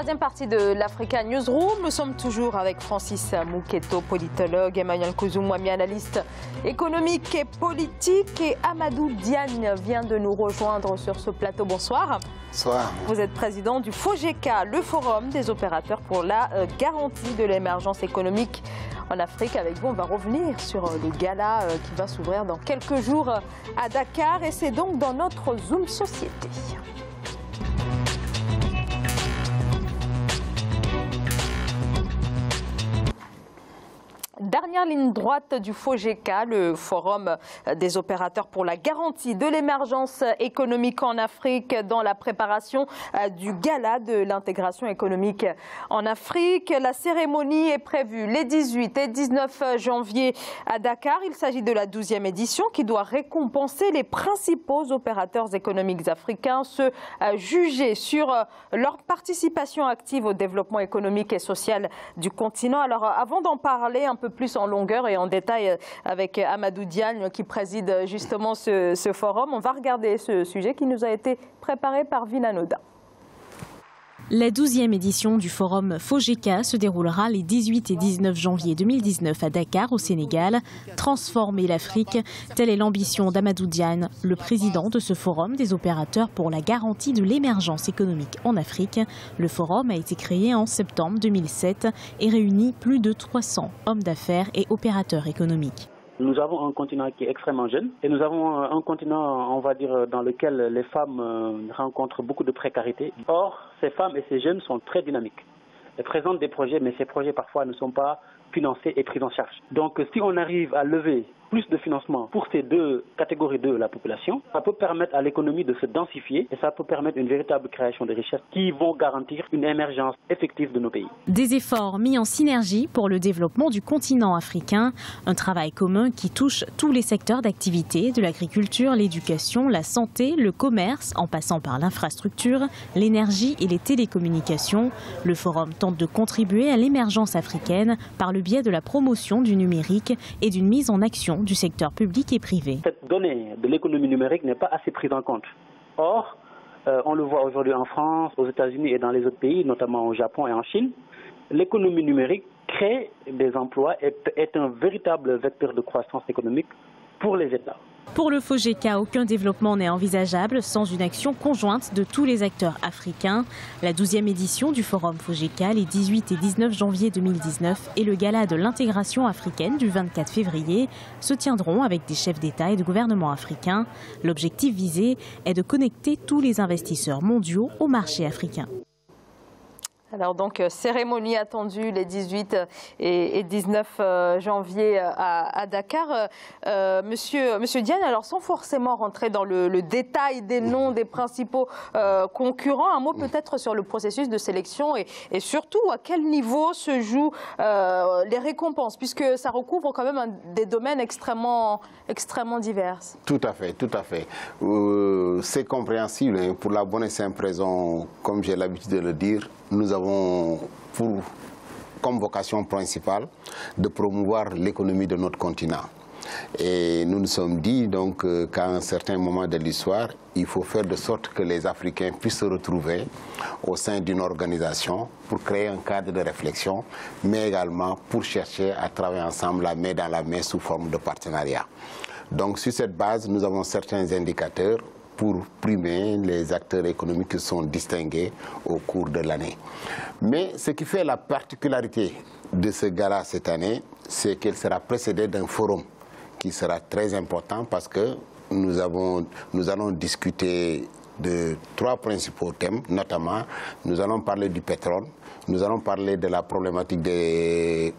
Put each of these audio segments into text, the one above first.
Troisième partie de l'Africa Newsroom. Nous sommes toujours avec Francis Mouketo, politologue, Emmanuel Kouzou-Mwami, analyste économique et politique, et Amadou Diagne vient de nous rejoindre sur ce plateau. Bonsoir. Bonsoir. Vous êtes président du FOGECA, le Forum des opérateurs pour la garantie de l'émergence économique en Afrique. Avec vous, on va revenir sur le gala qui va s'ouvrir dans quelques jours à Dakar, et c'est donc dans notre Zoom Société. Dernière ligne droite du FOGECA, le Forum des opérateurs pour la garantie de l'émergence économique en Afrique, dans la préparation du gala de l'intégration économique en Afrique. La cérémonie est prévue les 18 et 19 janvier à Dakar. Il s'agit de la 12e édition qui doit récompenser les principaux opérateurs économiques africains, se juger sur leur participation active au développement économique et social du continent. Alors avant d'en parler un peu plus en longueur et en détail avec Amadou Diagne qui préside justement ce forum, on va regarder ce sujet qui nous a été préparé par Vinanoda. La 12e édition du forum FOGECA se déroulera les 18 et 19 janvier 2019 à Dakar, au Sénégal. Transformer l'Afrique, telle est l'ambition d'Amadou Diagne, le président de ce forum des opérateurs pour la garantie de l'émergence économique en Afrique. Le forum a été créé en septembre 2007 et réunit plus de 300 hommes d'affaires et opérateurs économiques. Nous avons un continent qui est extrêmement jeune et nous avons un continent, on va dire, dans lequel les femmes rencontrent beaucoup de précarité. Or, ces femmes et ces jeunes sont très dynamiques. Elles présentent des projets, mais ces projets parfois ne sont pas financés et pris en charge. Donc, si on arrive à lever plus de financement pour ces deux catégories de la population, ça peut permettre à l'économie de se densifier et ça peut permettre une véritable création de richesses qui vont garantir une émergence effective de nos pays. Des efforts mis en synergie pour le développement du continent africain, un travail commun qui touche tous les secteurs d'activité, de l'agriculture, l'éducation, la santé, le commerce, en passant par l'infrastructure, l'énergie et les télécommunications. Le forum tente de contribuer à l'émergence africaine par le biais de la promotion du numérique et d'une mise en action du secteur public et privé. Cette donnée de l'économie numérique n'est pas assez prise en compte. Or, on le voit aujourd'hui en France, aux États-Unis et dans les autres pays, notamment au Japon et en Chine. L'économie numérique crée des emplois et est un véritable vecteur de croissance économique pour les États. Pour le FOGECA, aucun développement n'est envisageable sans une action conjointe de tous les acteurs africains. La 12e édition du Forum FOGECA, les 18 et 19 janvier 2019, et le gala de l'intégration africaine du 24 février se tiendront avec des chefs d'État et de gouvernements africains. L'objectif visé est de connecter tous les investisseurs mondiaux au marché africain. Alors donc, cérémonie attendue les 18 et 19 janvier à Dakar. Monsieur Diagne, alors sans forcément rentrer dans le détail des noms des principaux concurrents, un mot peut-être sur le processus de sélection et surtout à quel niveau se jouent les récompenses, puisque ça recouvre quand même des domaines extrêmement divers. Tout à fait, tout à fait. C'est compréhensible, hein, pour la bonne et simple raison, comme j'ai l'habitude de le dire. Nous avons comme vocation principale de promouvoir l'économie de notre continent. Et nous nous sommes dit donc qu'à un certain moment de l'histoire, il faut faire de sorte que les Africains puissent se retrouver au sein d'une organisation pour créer un cadre de réflexion, mais également pour chercher à travailler ensemble la main dans la main sous forme de partenariat. Donc sur cette base, nous avons certains indicateurs pour primer les acteurs économiques qui sont distingués au cours de l'année. Mais ce qui fait la particularité de ce gala cette année, c'est qu'elle sera précédée d'un forum qui sera très important parce que nous allons discuter de 3 principaux thèmes, notamment nous allons parler du pétrole, nous allons parler de la problématique des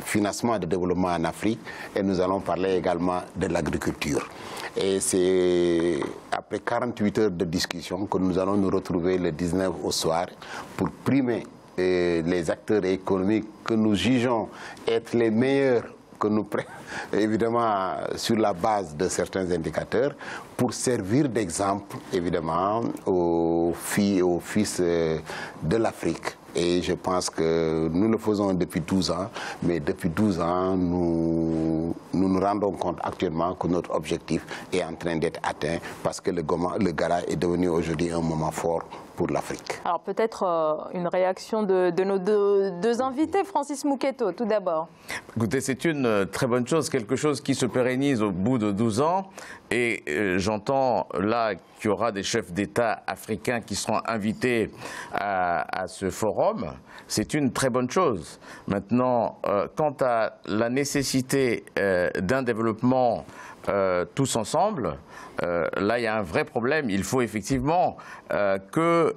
financement de développement en Afrique et nous allons parler également de l'agriculture. Et c'est après 48 heures de discussion que nous allons nous retrouver le 19 au soir pour primer les acteurs économiques que nous jugeons être les meilleurs, que nous évidemment sur la base de certains indicateurs, pour servir d'exemple évidemment aux filles et aux fils de l'Afrique. Et je pense que nous le faisons depuis 12 ans, mais depuis 12 ans, nous nous rendons compte actuellement que notre objectif est en train d'être atteint parce que le gala est devenu aujourd'hui un moment fort pour l'Afrique. Alors peut-être une réaction de nos deux invités, Francis Mouketo, tout d'abord. Écoutez, c'est une très bonne chose, quelque chose qui se pérennise au bout de 12 ans. Et j'entends là qu'il y aura des chefs d'État africains qui seront invités à ce forum. C'est une très bonne chose. Maintenant, quant à la nécessité d'un développement tous ensemble, là il y a un vrai problème. Il faut effectivement que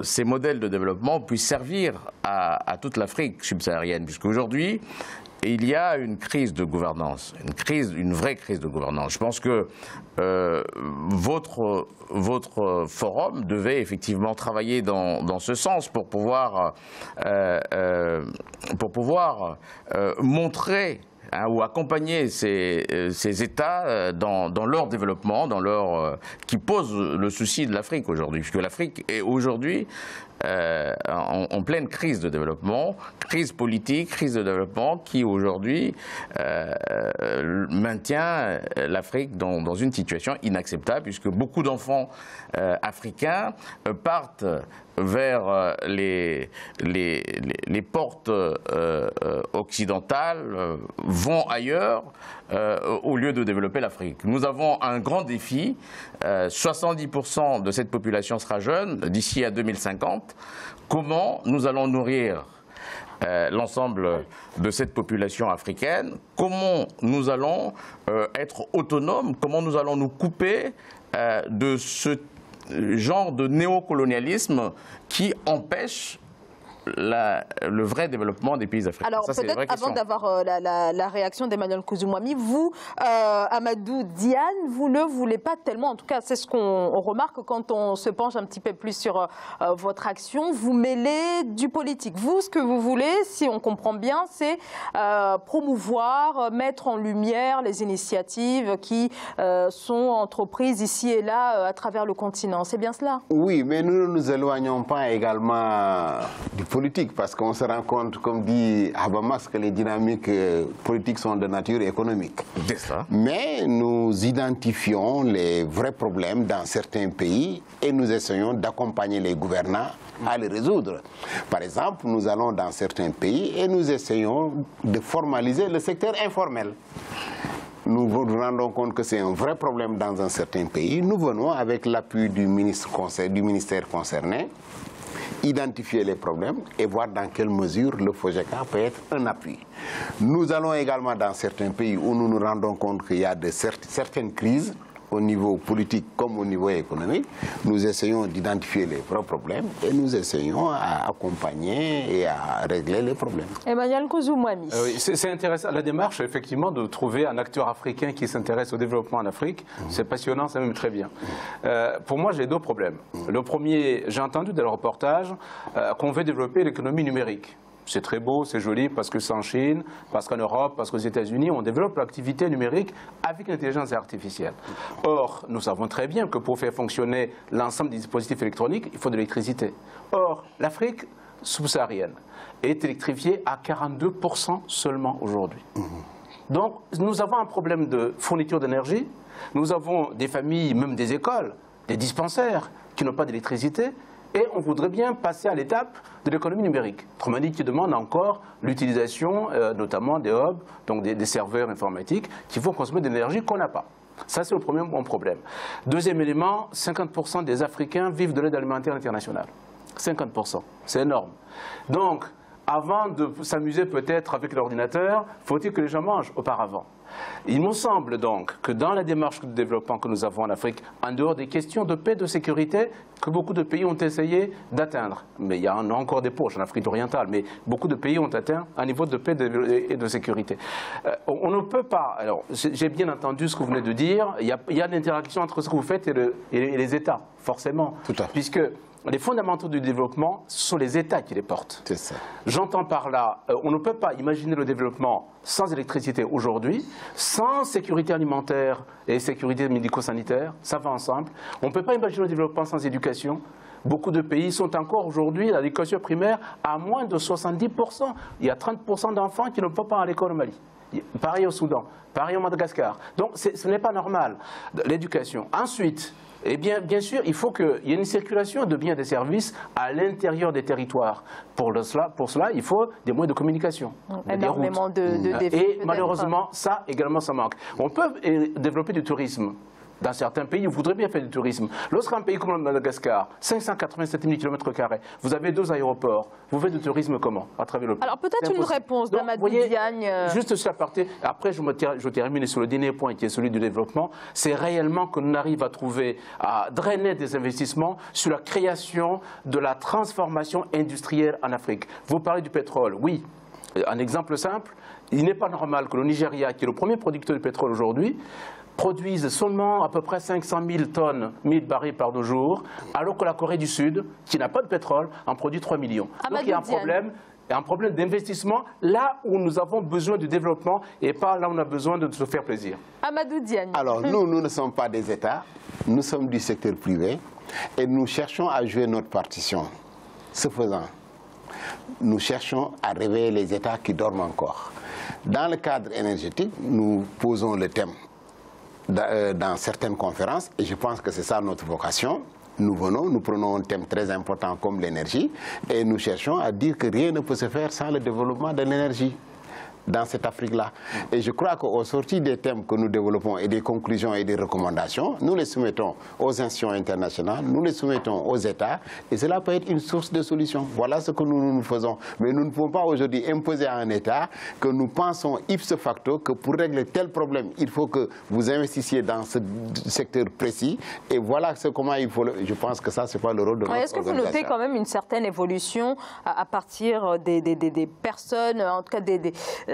ces modèles de développement puissent servir à toute l'Afrique subsaharienne, puisqu'aujourd'hui il y a une crise de gouvernance, une vraie crise de gouvernance. Je pense que votre forum devait effectivement travailler dans ce sens pour pouvoir montrer ou accompagner ces États dans leur développement, qui pose le souci de l'Afrique aujourd'hui, puisque l'Afrique est aujourd'hui en pleine crise de développement, crise politique, crise de développement, qui aujourd'hui maintient l'Afrique dans une situation inacceptable, puisque beaucoup d'enfants africains partent vers les portes occidentales, vont ailleurs au lieu de développer l'Afrique. Nous avons un grand défi, 70% de cette population sera jeune d'ici à 2050. Comment nous allons nourrir l'ensemble de cette population africaine? Comment nous allons être autonomes? Comment nous allons nous couper de ce genre de néocolonialisme qui empêche le vrai développement des pays africains? Alors peut-être avant d'avoir la réaction d'Emmanuel Kouzoumoumi, vous, Amadou Diane, vous ne voulez pas tellement, en tout cas c'est ce qu'on remarque quand on se penche un petit peu plus sur votre action, vous mêlez du politique. Vous, ce que vous voulez, si on comprend bien, c'est promouvoir, mettre en lumière les initiatives qui sont entreprises ici et là à travers le continent. C'est bien cela? Oui, mais nous ne nous éloignons pas également du politique, parce qu'on se rend compte, comme dit Habermas, que les dynamiques politiques sont de nature économique. Mais nous identifions les vrais problèmes dans certains pays et nous essayons d'accompagner les gouvernants à les résoudre. Par exemple, nous allons dans certains pays et nous essayons de formaliser le secteur informel. Nous nous rendons compte que c'est un vrai problème dans un certain pays. Nous venons, avec l'appui du ministère concerné, identifier les problèmes et voir dans quelle mesure le FOGECA peut être un appui. Nous allons également dans certains pays où nous nous rendons compte qu'il y a certaines crises au niveau politique comme au niveau économique. Nous essayons d'identifier les vrais problèmes et nous essayons à accompagner et à régler les problèmes. Emmanuel Kouzoumoumi. Oui, c'est intéressant. La démarche, effectivement, de trouver un acteur africain qui s'intéresse au développement en Afrique, c'est passionnant, c'est même très bien. Pour moi, j'ai deux problèmes. Le premier, j'ai entendu dans le reportage qu'on veut développer l'économie numérique. C'est très beau, c'est joli, parce que c'est en Chine, parce qu'en Europe, parce qu'aux États-Unis, on développe l'activité numérique avec l'intelligence artificielle. Or, nous savons très bien que pour faire fonctionner l'ensemble des dispositifs électroniques, il faut de l'électricité. Or, l'Afrique subsaharienne est électrifiée à 42% seulement aujourd'hui. Donc, nous avons un problème de fourniture d'énergie, nous avons des familles, même des écoles, des dispensaires qui n'ont pas d'électricité, et on voudrait bien passer à l'étape de l'économie numérique. Autrement dit, qui demande encore l'utilisation notamment des hubs, donc des serveurs informatiques, qui vont consommer de l'énergie qu'on n'a pas. Ça, c'est le premier bon problème. Deuxième élément, 50% des Africains vivent de l'aide alimentaire internationale. 50%, c'est énorme. Donc, avant de s'amuser peut-être avec l'ordinateur, faut-il que les gens mangent auparavant? Il me semble donc que dans la démarche de développement que nous avons en Afrique, en dehors des questions de paix et de sécurité que beaucoup de pays ont essayé d'atteindre, mais il y en a encore des poches en Afrique orientale, mais beaucoup de pays ont atteint un niveau de paix et de sécurité. On ne peut pas, alors j'ai bien entendu ce que vous venez de dire, il y a l'interaction entre ce que vous faites et les États, forcément, puisque les fondamentaux du développement, ce sont les États qui les portent. C'est ça. J'entends par là, on ne peut pas imaginer le développement sans électricité aujourd'hui, sans sécurité alimentaire et sécurité médico-sanitaire, ça va ensemble. On ne peut pas imaginer le développement sans éducation. Beaucoup de pays sont encore aujourd'hui à l'éducation primaire à moins de 70%. Il y a 30% d'enfants qui ne vont pas à l'école au Mali. pareil au Soudan, pareil au Madagascar. Donc ce n'est pas normal, l'éducation. Ensuite, eh bien sûr, il faut qu'il y ait une circulation de biens et de services à l'intérieur des territoires. Pour cela, il faut des moyens de communication. Énormément de défis. Et malheureusement, ça également, ça manque. On peut développer du tourisme. Dans certains pays, vous voudrez bien faire du tourisme. Lorsqu'un pays comme le Madagascar, 587 000 km², vous avez 2 aéroports, vous faites du tourisme comment? À travers le pays. Alors peut-être une réponse d'Amadou Diagne. Juste sur la partie, après je termine sur le dernier point qui est celui du développement, c'est réellement que l'on arrive à trouver, à drainer des investissements sur la création de la transformation industrielle en Afrique. Vous parlez du pétrole, oui. Un exemple simple, il n'est pas normal que le Nigeria, qui est le premier producteur de pétrole aujourd'hui, produisent seulement à peu près 500 000 tonnes, 1000 barils par jour, alors que la Corée du Sud, qui n'a pas de pétrole, en produit 3 millions. Donc il y a un problème d'investissement là où nous avons besoin de développement et pas là où on a besoin de se faire plaisir. Amadou Diagne. Alors nous ne sommes pas des États, nous sommes du secteur privé et nous cherchons à jouer notre partition. Ce faisant, nous cherchons à réveiller les États qui dorment encore. Dans le cadre énergétique, nous posons le thème dans certaines conférences, et je pense que c'est ça notre vocation. Nous prenons un thème très important comme l'énergie, et nous cherchons à dire que rien ne peut se faire sans le développement de l'énergie dans cette Afrique-là. Et je crois qu'au sorti des thèmes que nous développons et des conclusions et des recommandations, nous les soumettons aux institutions internationales, nous les soumettons aux États, et cela peut être une source de solution. Voilà ce que nous faisons. Mais nous ne pouvons pas aujourd'hui imposer à un État que nous pensons ipso facto que pour régler tel problème, il faut que vous investissiez dans ce secteur précis, et voilà comment il faut je pense que ça, ce n'est pas le rôle de notre organisation. Est-ce que vous notez quand même une certaine évolution à partir des personnes, en tout cas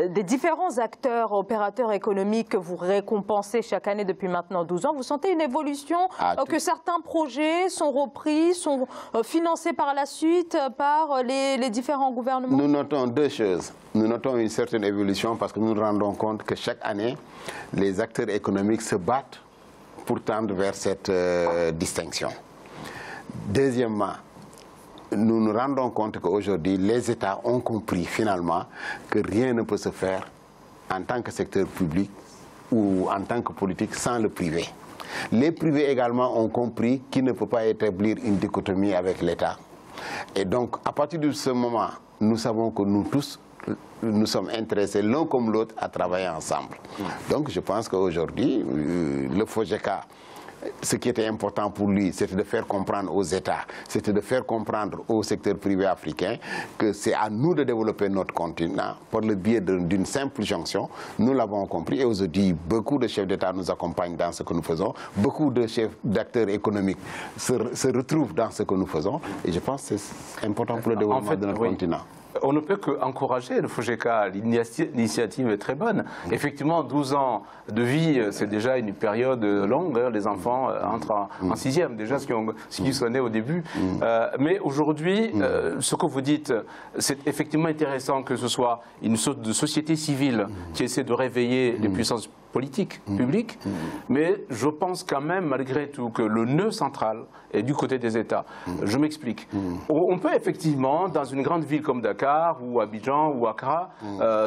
des différents acteurs, opérateurs économiques que vous récompensez chaque année depuis maintenant 12 ans? Vous sentez une évolution, que certains projets sont repris, sont financés par la suite par les différents gouvernements? Nous notons 2 choses. Nous notons une certaine évolution parce que nous nous rendons compte que chaque année, les acteurs économiques se battent pour tendre vers cette distinction. Deuxièmement, nous nous rendons compte qu'aujourd'hui, les États ont compris finalement que rien ne peut se faire en tant que secteur public ou en tant que politique sans le privé. Les privés également ont compris qu'il ne peut pas établir une dichotomie avec l'État. Et donc, à partir de ce moment, nous savons que nous tous, nous sommes intéressés l'un comme l'autre à travailler ensemble. Donc, je pense qu'aujourd'hui, le FOGECA, ce qui était important pour lui, c'était de faire comprendre aux États, c'était de faire comprendre au secteur privé africain que c'est à nous de développer notre continent par le biais d'une simple jonction. Nous l'avons compris et aujourd'hui, beaucoup de chefs d'État nous accompagnent dans ce que nous faisons. Beaucoup de chefs d'acteurs économiques se retrouvent dans ce que nous faisons et je pense que c'est important pour le développement de notre continent. On ne peut qu'encourager le FOGECA. L'initiative est très bonne. Effectivement, 12 ans de vie, c'est déjà une période longue. Les enfants entrent en 6e, déjà ce qui sonnait au début. Mais aujourd'hui, ce que vous dites, c'est effectivement intéressant que ce soit une sorte de société civile qui essaie de réveiller les puissances politiques, publiques. Mais je pense quand même, malgré tout, que le nœud central est du côté des États. Je m'explique. On peut effectivement, dans une grande ville comme Dakar ou Abidjan ou Accra,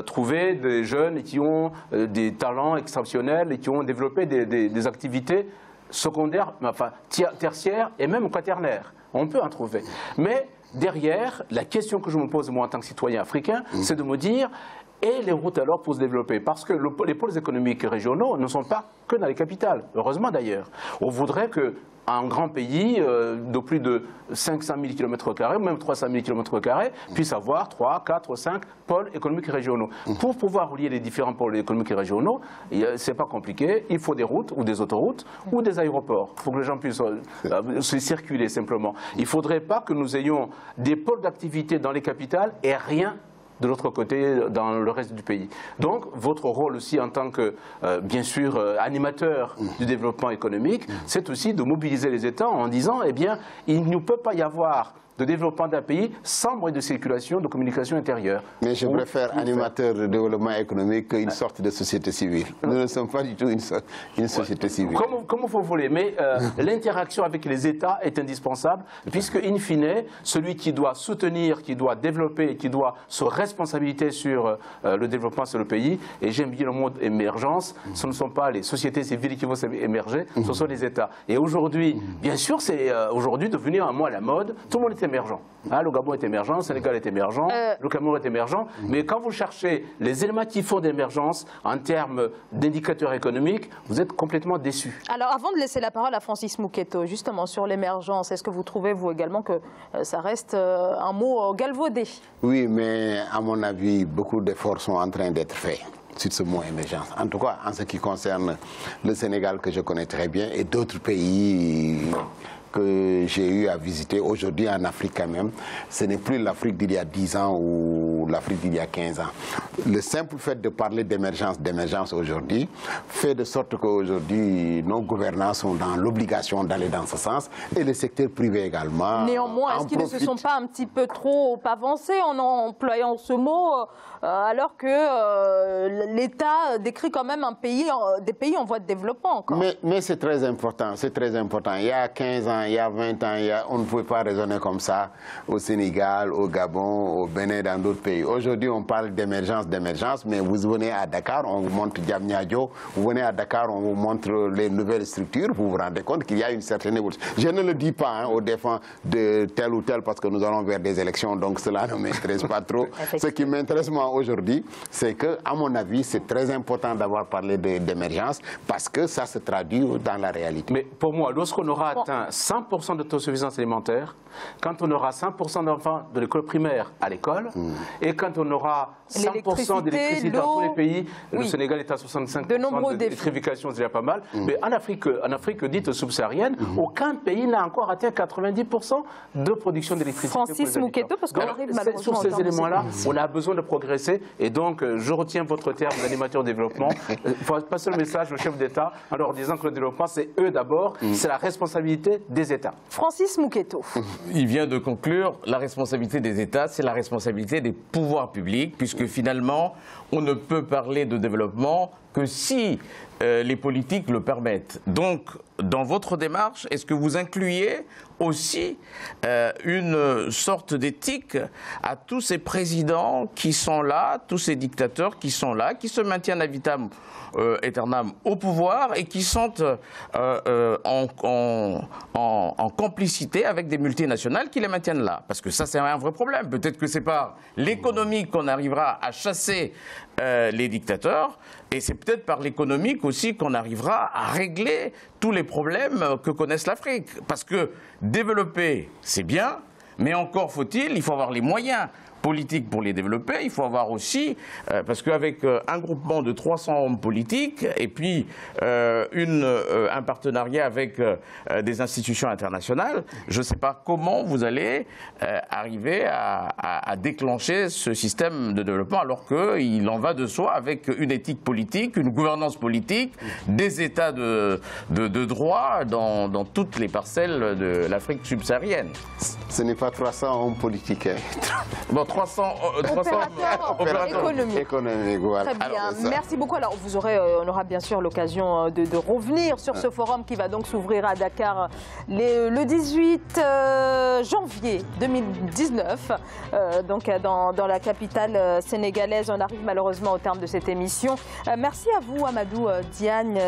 trouver des jeunes qui ont des talents exceptionnels et qui ont développé des activités secondaires, enfin tertiaires et même quaternaires. On peut en trouver. Mais derrière, la question que je me pose moi en tant que citoyen africain, c'est de me dire, et les routes alors pour se développer? Parce que les pôles économiques régionaux ne sont pas que dans les capitales, heureusement d'ailleurs. On voudrait qu'un grand pays de plus de 500 000 km², ou même 300 000 km², puisse avoir 3, 4, 5 pôles économiques régionaux. Pour pouvoir relier les différents pôles économiques régionaux, c'est pas compliqué, il faut des routes ou des autoroutes ou des aéroports pour que les gens puissent se circuler simplement. Il ne faudrait pas que nous ayons des pôles d'activité dans les capitales et rien de l'autre côté dans le reste du pays. Donc votre rôle aussi en tant que, bien sûr, animateur du développement économique, c'est aussi de mobiliser les États en disant, eh bien, il ne peut pas y avoir de développement d'un pays sans moyens de circulation, de communication intérieure. Mais je préfère animateur de développement économique qu'une sorte de société civile. Nous ne sommes pas du tout une société civile. Comme vous voulez, mais l'interaction avec les États est indispensable, puisque, in fine, celui qui doit soutenir, qui doit développer, qui doit se responsabiliser sur le développement sur le pays, et j'aime bien le mot émergence, ce ne sont pas les sociétés civiles qui vont émerger, ce sont les États. Et aujourd'hui, bien sûr, c'est aujourd'hui devenu un mot à la mode, tout le monde est émergent. Hein, le Gabon est émergent, le Sénégal est émergent, le Cameroun est émergent, mais quand vous cherchez les éléments qui font d'émergence en termes d'indicateurs économiques, vous êtes complètement déçus. Alors, avant de laisser la parole à Francis Mouketo, justement sur l'émergence, est-ce que vous trouvez, vous également, que ça reste un mot galvaudé? Oui, mais à mon avis, beaucoup d'efforts sont en train d'être faits sur ce mot émergence. En tout cas, en ce qui concerne le Sénégal, que je connais très bien, et d'autres pays que j'ai eu à visiter aujourd'hui en Afrique quand même, ce n'est plus l'Afrique d'il y a 10 ans ou l'Afrique d'il y a 15 ans. Le simple fait de parler d'émergence aujourd'hui fait de sorte qu'aujourd'hui nos gouvernants sont dans l'obligation d'aller dans ce sens et le secteur privé également. Néanmoins, est-ce qu'ils ne se sont pas un petit peu trop avancés en employant ce mot alors que l'État décrit quand même des pays en voie de développement encore? Mais c'est très important, c'est très important. Il y a 15 ans, il y a 20 ans, on ne pouvait pas raisonner comme ça au Sénégal, au Gabon, au Bénin, dans d'autres pays. Aujourd'hui, on parle d'émergence, mais vous venez à Dakar, on vous montre Diamniadio, vous venez à Dakar, on vous montre les nouvelles structures, vous vous rendez compte qu'il y a une certaine évolution. Je ne le dis pas aux défense de tel ou tel parce que nous allons vers des élections, donc cela ne m'intéresse pas trop. Ce qui m'intéresse moi aujourd'hui, c'est que, à mon avis, c'est très important d'avoir parlé d'émergence parce que ça se traduit dans la réalité. Mais pour moi, lorsqu'on aura atteint 100% d'autosuffisance alimentaire, quand on aura 100% d'enfants de l'école primaire à l'école, et quand on aura 100% d'électricité dans tous les pays, le Sénégal est à 65% d'électrification, c'est déjà pas mal, mais en Afrique dite subsaharienne, aucun pays n'a encore atteint 90% de production d'électricité. Francis Mouketo, parce qu'on arrive malheureusement sur ces éléments-là, on a besoin de progresser, et donc je retiens votre terme d'animateur développement. Il faut passer le message au chef d'État en leur disant que le développement, c'est eux d'abord, c'est la responsabilité des États. Francis Mouketo. Il vient de conclure, la responsabilité des États, c'est la responsabilité des pouvoirs publics, puisque finalement, on ne peut parler de développement que si les politiques le permettent. Donc, dans votre démarche, est-ce que vous incluez aussi une sorte d'éthique à tous ces présidents qui sont là, tous ces dictateurs qui sont là, qui se maintiennent à vitam aeternam au pouvoir et qui sont en complicité avec des multinationales qui les maintiennent là? Parce que ça, c'est un vrai problème. Peut-être que c'est par l'économie qu'on arrivera à chasser les dictateurs, et c'est peut-être par l'économie aussi qu'on arrivera à régler tous les problèmes que connaissent l'Afrique. Parce que développer, c'est bien, mais encore faut-il, il faut avoir les moyens politiques pour les développer. Il faut avoir aussi, parce qu'avec un groupement de 300 hommes politiques et puis un partenariat avec des institutions internationales, je ne sais pas comment vous allez arriver à déclencher ce système de développement alors qu'il en va de soi avec une éthique politique, une gouvernance politique, des états de droit dans toutes les parcelles de l'Afrique subsaharienne. Ce n'est pas 300 hommes politiques. Bon, 300 opérateurs économiques. Voilà. Très bien, merci beaucoup. Alors, on aura bien sûr l'occasion de revenir sur ce forum qui va donc s'ouvrir à Dakar le 18 janvier 2019, donc dans la capitale sénégalaise. On arrive malheureusement au terme de cette émission. Merci à vous, Amadou Diagne,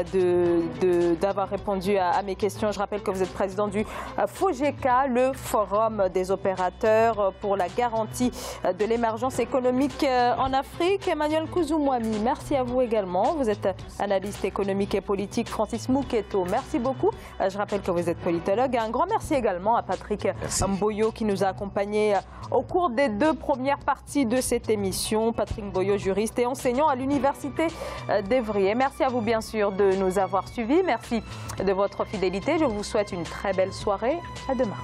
d'avoir répondu à mes questions. Je rappelle que vous êtes président du FOGECA, le Forum des opérateurs pour la garantie de l'émergence économique en Afrique. Emmanuel Kouzoumoami, merci à vous également. Vous êtes analyste économique et politique. Francis Mouketo, merci beaucoup. Je rappelle que vous êtes politologue. Un grand merci également à Patrick Mboyo qui nous a accompagnés au cours des 2 premières parties de cette émission. Patrick Mboyo, juriste et enseignant à l'Université d'Evry. Merci à vous bien sûr de nous avoir suivis. Merci de votre fidélité. Je vous souhaite une très belle soirée. À demain.